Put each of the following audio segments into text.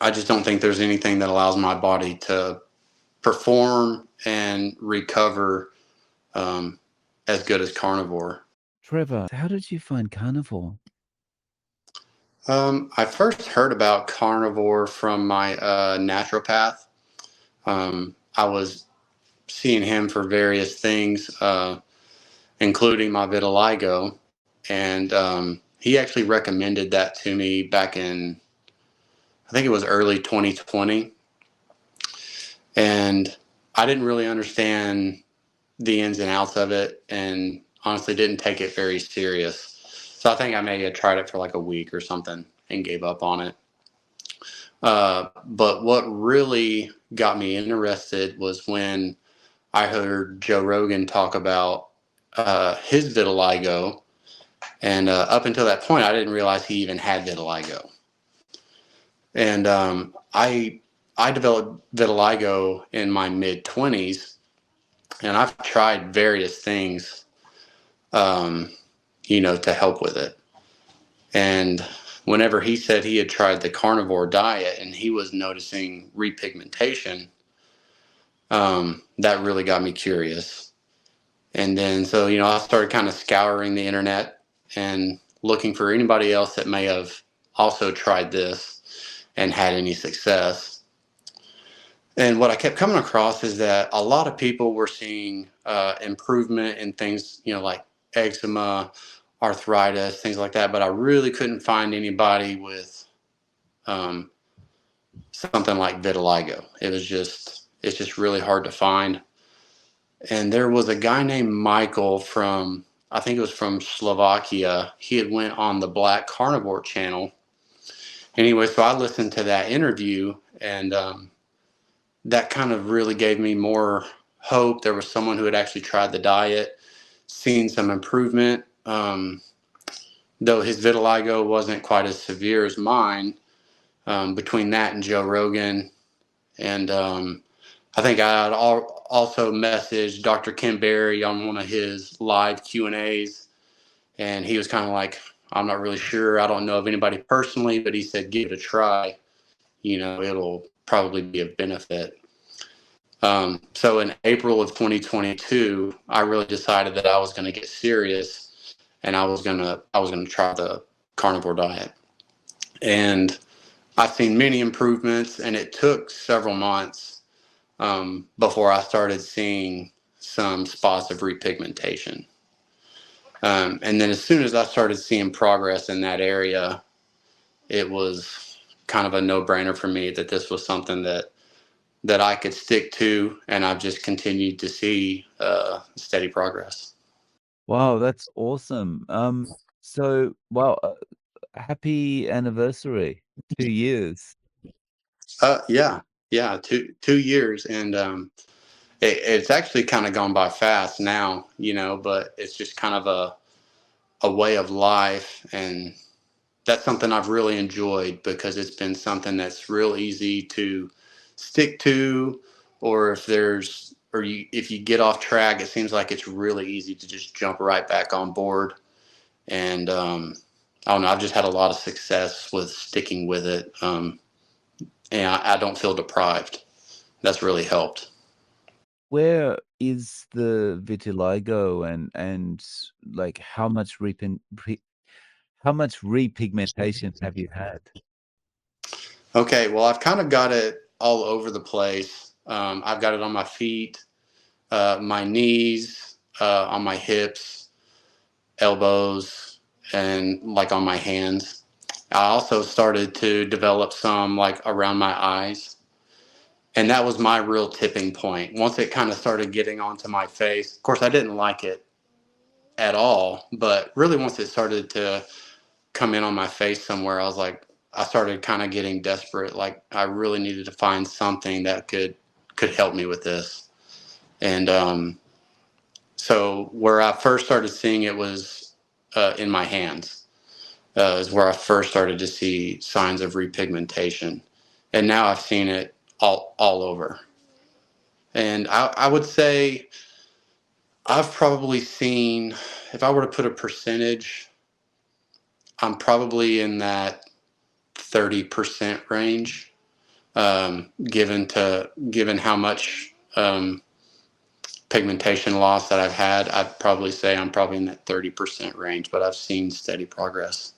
I just don't think there's anything that allows my body to perform and recover um, as good as carnivore. Trevor, how did you find Carnivore? I first heard about carnivore from my naturopath. I was seeing him for various things, including my vitiligo, and he actually recommended that to me back in, I think it was early 2020, and I didn't really understand the ins and outs of it, and honestly didn't take it very serious. So I think I may have tried it for like a week or something and gave up on it. But what really got me interested was when I heard Joe Rogan talk about his vitiligo, and up until that point, I didn't realize he even had vitiligo. And I developed vitiligo in my mid 20s, and I've tried various things, um, to help with it. And whenever he said he had tried the carnivore diet and he was noticing repigmentation, that really got me curious. And then, so, I started kind of scouring the internet and looking for anybody else that may have also tried this and had any success. And what I kept coming across is that a lot of people were seeing improvement in things, like eczema, arthritis, things like that. But I really couldn't find anybody with um, something like vitiligo. It's just really hard to find. And there was a guy named Michael from, I think it was from Slovakia. He had went on the Black Carnivore channel. Anyway, so I listened to that interview, and that kind of really gave me more hope. There was someone who had actually tried the diet, seen some improvement. Though his vitiligo wasn't quite as severe as mine, between that and Joe Rogan. And I think I had also messaged Dr. Ken Berry on one of his live Q&As, and he was kind of like, I'm not really sure. I don't know of anybody personally, but he said, give it a try. It'll probably be of benefit. So in April of 2022, I really decided that I was going to get serious, and I was gonna try the carnivore diet. And I've seen many improvements, and it took several months before I started seeing some spots of repigmentation. And then as soon as I started seeing progress in that area, it was kind of a no-brainer for me that this was something that I could stick to, and I've just continued to see steady progress. Wow, that's awesome. So wow, happy anniversary, 2 years. Yeah, yeah, 2 years, and it's actually kind of gone by fast now, but it's just kind of a way of life, and that's something I've really enjoyed because it's been something that's real easy to stick to, or if you get off track, it seems like it's really easy to just jump right back on board. And I don't know, I've just had a lot of success with sticking with it, and I don't feel deprived. That's really helped. Where is the vitiligo and like how much repigmentation have you had? Okay, well, I've kind of got it all over the place. I've got it on my feet, my knees, on my hips, elbows, and like on my hands. I also started to develop some like around my eyes. And that was my real tipping point. Once it kind of started getting onto my face, of course, I didn't like it at all. But really, once it started to come in on my face somewhere, I started kind of getting desperate. Like I really needed to find something that could help me with this. And so where I first started seeing it was in my hands. Is where I first started to see signs of repigmentation, and now I've seen it all over. And I would say I've probably seen, if I were to put a percentage, I'm probably in that 30% range. given how much pigmentation loss that I've had. I'd probably say I'm probably in that 30% range, but I've seen steady progress.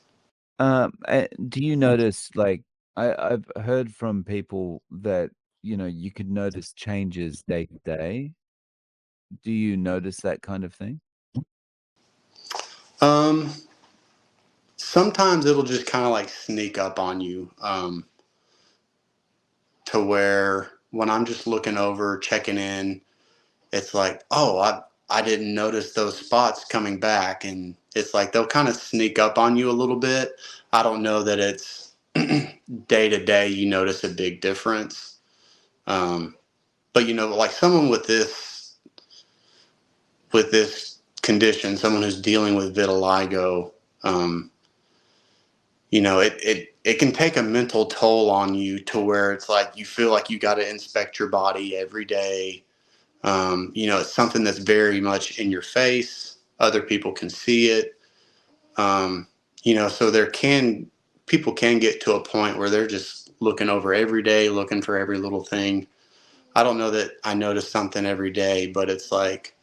Do you notice, like, I've heard from people that, you could notice changes day to day. Do you notice that kind of thing? Um, Sometimes it'll just kind of like sneak up on you, to where when I'm just looking over, checking in, it's like, oh, I didn't notice those spots coming back, and it's like they'll kind of sneak up on you a little bit. I don't know that it's day to day you notice a big difference, um, but like someone with this condition, someone who's dealing with vitiligo, um, it can take a mental toll on you to where it's like you feel like you got to inspect your body every day. It's something that's very much in your face. Other people can see it. So people can get to a point where they're just looking over every day, looking for every little thing. I don't know that I notice something every day, but it's like,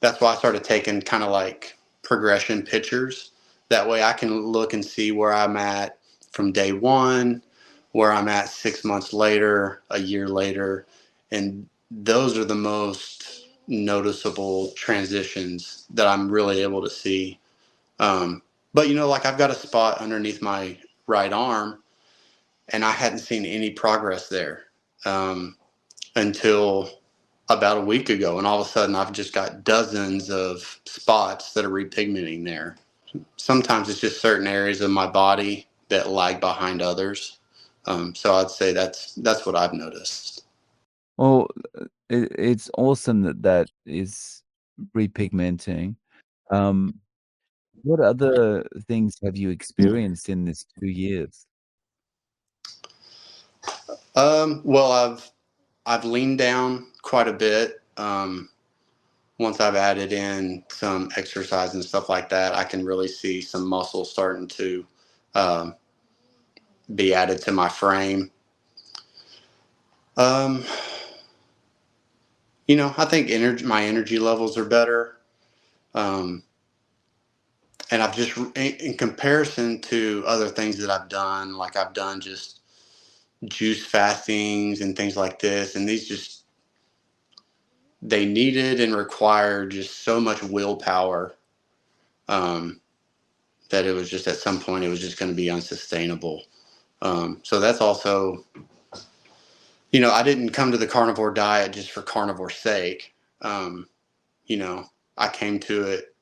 that's why I started taking kind of like progression pictures. That way I can look and see where I'm at from day one, where I'm at 6 months later, a year later. And those are the most noticeable transitions that I'm really able to see. But like I've got a spot underneath my right arm, and I hadn't seen any progress there. Until about a week ago, and all of a sudden I've just got dozens of spots that are repigmenting there. Sometimes it's just certain areas of my body that lag behind others. So I'd say that's what I've noticed. Well, it's awesome that that is repigmenting. Um, what other things have you experienced in this 2 years? Well, I've leaned down quite a bit. Once I've added in some exercise and stuff like that, I can really see some muscle starting to um, be added to my frame. Um, I think my energy levels are better. Um, and I've just, in comparison to other things that I've done, like I've done just juice fastings and things like this, and these just, they needed and required just so much willpower, um, that it was just at some point, it was just going to be unsustainable. So that's also, I didn't come to the carnivore diet just for carnivore's sake. Um, you know, I came to it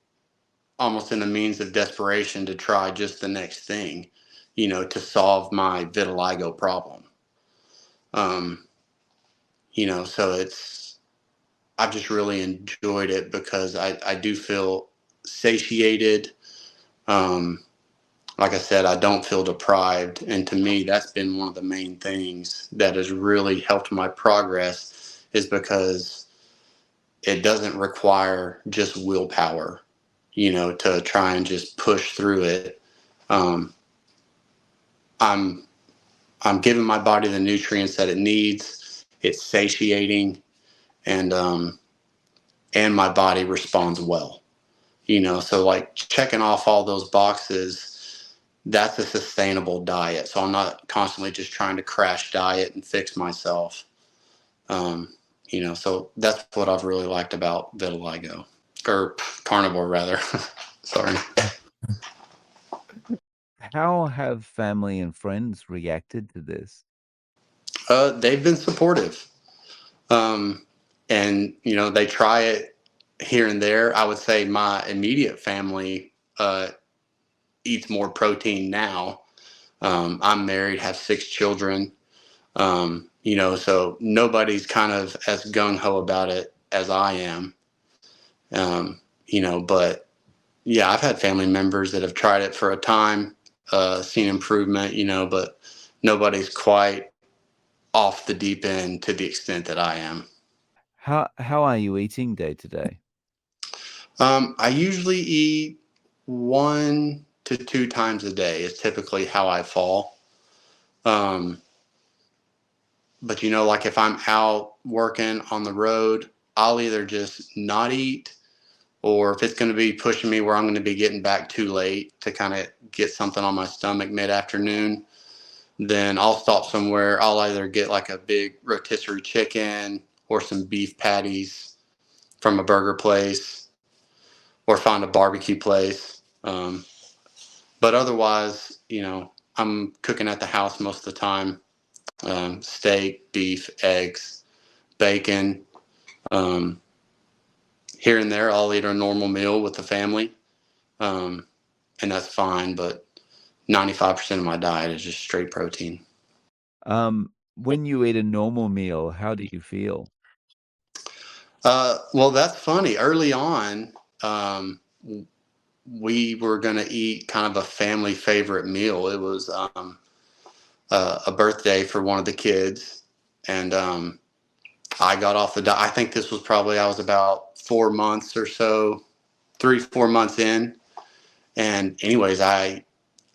almost in a means of desperation to try just the next thing, to solve my vitiligo problem. Um, so I've just really enjoyed it because I do feel satiated. Um, like I said, I don't feel deprived. And to me, that's been one of the main things that has really helped my progress, is because it doesn't require just willpower, to try and just push through it. Um, I'm I'm giving my body the nutrients that it needs. It's satiating, and and my body responds well. So like checking off all those boxes, that's a sustainable diet. So I'm not constantly just trying to crash diet and fix myself. So that's what I've really liked about vitiligo, or carnivore rather. Sorry. How have family and friends reacted to this? They've been supportive. Um, and they try it here and there. I would say my immediate family eats more protein now. I'm married, have 6 children. So nobody's kind of as gung ho about it as I am. But yeah, I've had family members that have tried it for a time, seen improvement, but nobody's quite off the deep end to the extent that I am. How are you eating day to day? I usually eat 1 to 2 times a day is typically how I fall. Um, But like if I'm out working on the road, I'll either just not eat, or if it's going to be pushing me where I'm going to be getting back too late to kind of get something on my stomach mid-afternoon, then I'll stop somewhere. I'll either get like a big rotisserie chicken or some beef patties from a burger place, or find a barbecue place. But otherwise, I'm cooking at the house most of the time. Steak, beef, eggs, bacon. Um, Here and there, I'll eat a normal meal with the family, and that's fine. But 95% of my diet is just straight protein. When you eat a normal meal, how do you feel? Well, that's funny. Early on, um, we were going to eat kind of a family favorite meal. It was a birthday for one of the kids, and I got off the diet. I think this was probably, I was about 4 months or so, 3, 4 months in. And anyways, I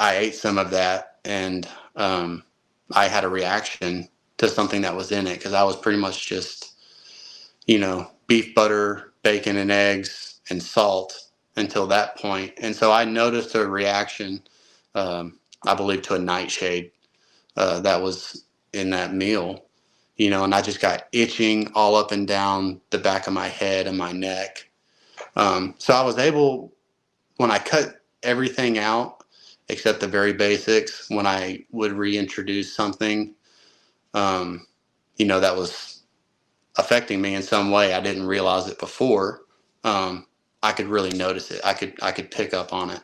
ate some of that, and I had a reaction to something that was in it, because I was pretty much just, beef, butter, bacon, and eggs and salt until that point. And so I noticed a reaction, I believe, to a nightshade that was in that meal, and I just got itching all up and down the back of my head and my neck. So I was able, when I cut everything out except the very basics, when I would reintroduce something, um, that was affecting me in some way, I didn't realize it before. Um, I could really notice it. I could pick up on it.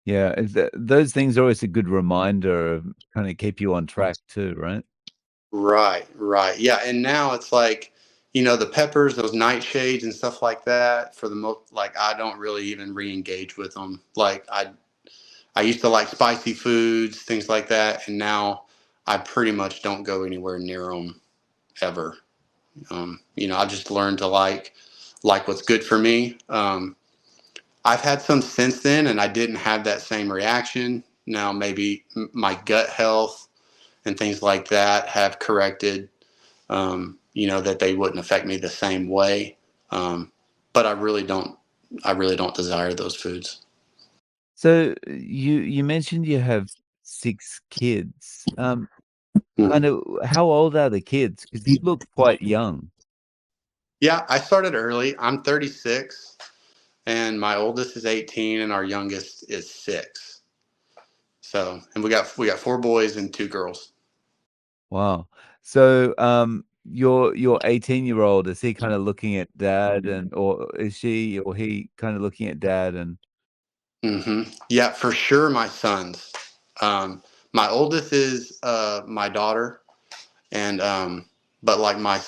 Yeah, those things are always a good reminder of kind of keep you on track too, right? Right, right. Yeah, and now it's like, the peppers, those nightshades and stuff like that, for the most, like, I don't really even re-engage with them. Like, I used to like spicy foods, things like that, and now I pretty much don't go anywhere near them ever. I've just learned to like what's good for me. I've had some since then, and I didn't have that same reaction. Now maybe my gut health and things like that have corrected, that they wouldn't affect me the same way. But I really don't desire those foods. So you mentioned you have 6 kids. Kind Mhm. of how old are the kids? Because you look quite young. Yeah, I started early. I'm 36, and my oldest is 18, and our youngest is 6. So, and we got 4 boys and 2 girls. Wow. So, your 18-year-old, is he kinda looking at dad and or is she or he kinda looking at dad and Yeah, for sure, my sons. Um, my oldest is my daughter, and but like my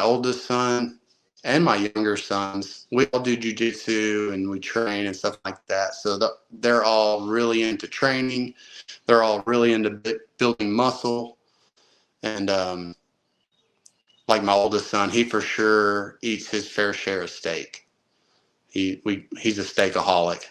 oldest son, and my younger sons, we all do jujitsu and we train and stuff like that. So they're all really into training. They're all really into building muscle, and like my oldest son, he for sure eats his fair share of steak. He's a steakaholic.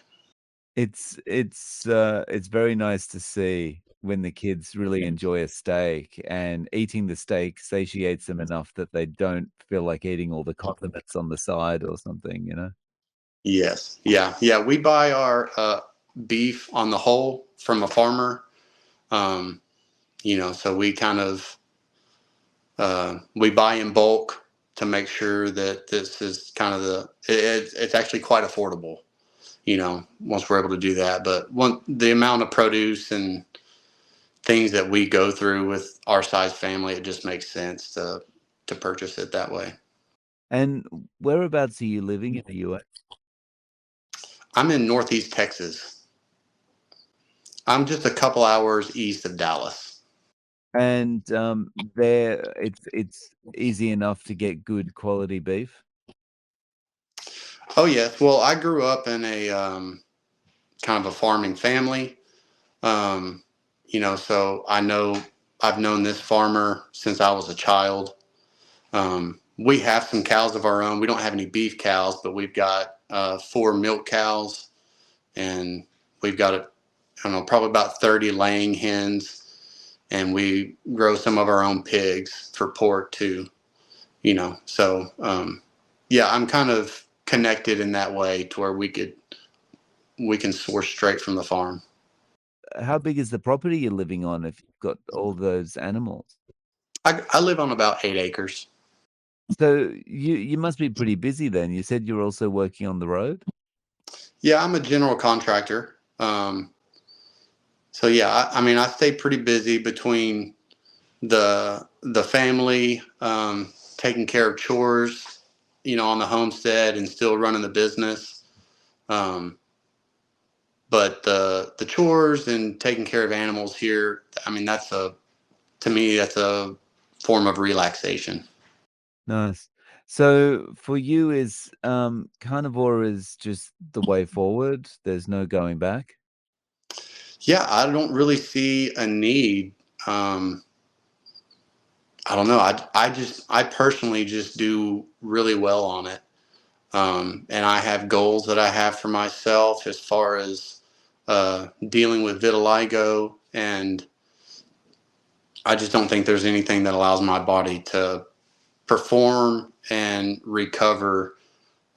it's very nice to see when the kids really enjoy a steak, and eating the steak satiates them enough that they don't feel like eating all the condiments on the side or something, you know? Yes. Yeah. Yeah. We buy our beef on the whole from a farmer. Um, so we kind of we buy in bulk to make sure that this is kind of it's actually quite affordable. Once we're able to do that, but the amount of produce and things that we go through with our size family, it just makes sense to purchase it that way. And whereabouts are you living in the US? I'm in Northeast Texas. I'm just a couple hours east of Dallas. And, there it's easy enough to get good quality beef? Oh yes. Well, I grew up in a kind of a farming family. Um, so I've known this farmer since I was a child. We have some cows of our own. We don't have any beef cows, but we've got 4 milk cows, and we've got I don't know, probably about 30 laying hens. and we grow some of our own pigs for pork too. So yeah, I'm kind of connected in that way to where we can source straight from the farm. How big is the property you're living on if you've got all those animals? I live on about 8 acres. So you must be pretty busy then. You said you're also working on the road? Yeah, I'm a general contractor. So yeah, I mean, I stay pretty busy between the family, taking care of chores, on the homestead and still running the business. Um, but the chores and taking care of animals here, I mean, to me, that's a form of relaxation. Nice. So for you is carnivore is just the way forward. There's no going back. Yeah, I don't really see a need. Um, I don't know. I personally just do really well on it. And I have goals that I have for myself as far as dealing with vitiligo, and I just don't think there's anything that allows my body to perform and recover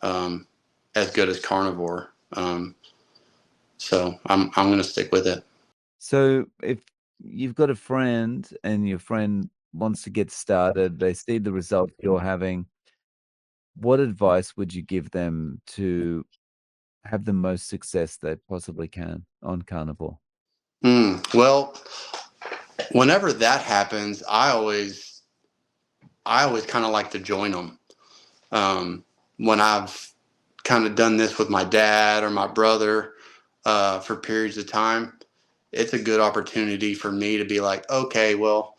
um, as good as carnivore. So I'm going to stick with it. So if you've got a friend and your friend wants to get started, they see the results you're having, what advice would you give them to have the most success they possibly can on carnivore? Well, whenever that happens, I always kind of like to join them. When I've kind of done this with my dad or my brother for periods of time, it's a good opportunity for me to be like, okay, well,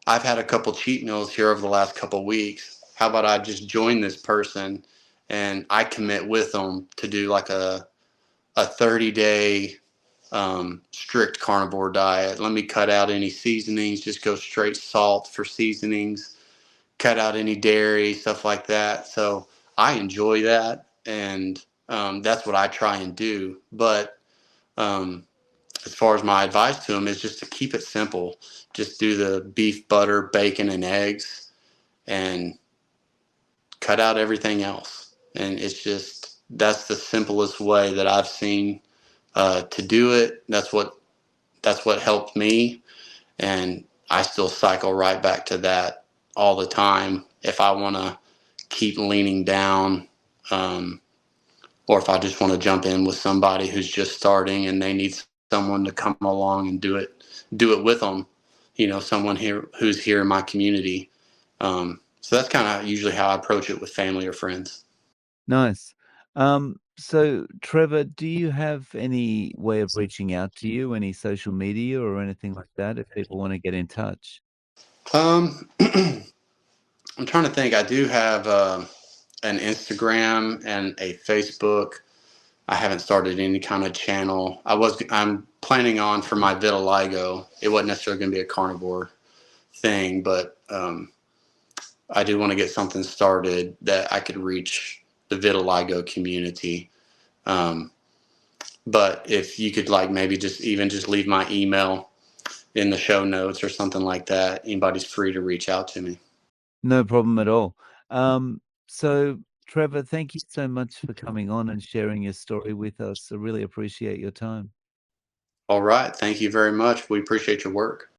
I've had a couple cheat meals here over the last couple weeks. How about I just join this person and I commit with them to do like a 30-day strict carnivore diet. Let me cut out any seasonings, just go straight salt for seasonings, cut out any dairy, stuff like that. So I enjoy that, and that's what I try and do. But um, as far as my advice to them is just to keep it simple. Just do the beef, butter, bacon, and eggs, and cut out everything else. And it's just that's the simplest way that I've seen to do it. That's what helped me, and I still cycle right back to that all the time if I want to keep leaning down, um, or if I just want to jump in with somebody who's just starting and they need someone to come along and do it with them. Someone here who's here in my community. So that's kind of usually how I approach it with family or friends. Nice. So Trevor, do you have any way of reaching out to you, any social media or anything like that if people want to get in touch? I'm trying to think. I do have an Instagram and a Facebook. I haven't started any kind of channel. I'm planning on for my vitiligo. It wasn't necessarily going to be a carnivore thing, but I do want to get something started that I could reach the vitiligo community. Um, but if you could like maybe just leave my email in the show notes or something like that, anybody's free to reach out to me. No problem at all. So Trevor, thank you so much for coming on and sharing your story with us. I really appreciate your time. All right. Thank you very much. We appreciate your work.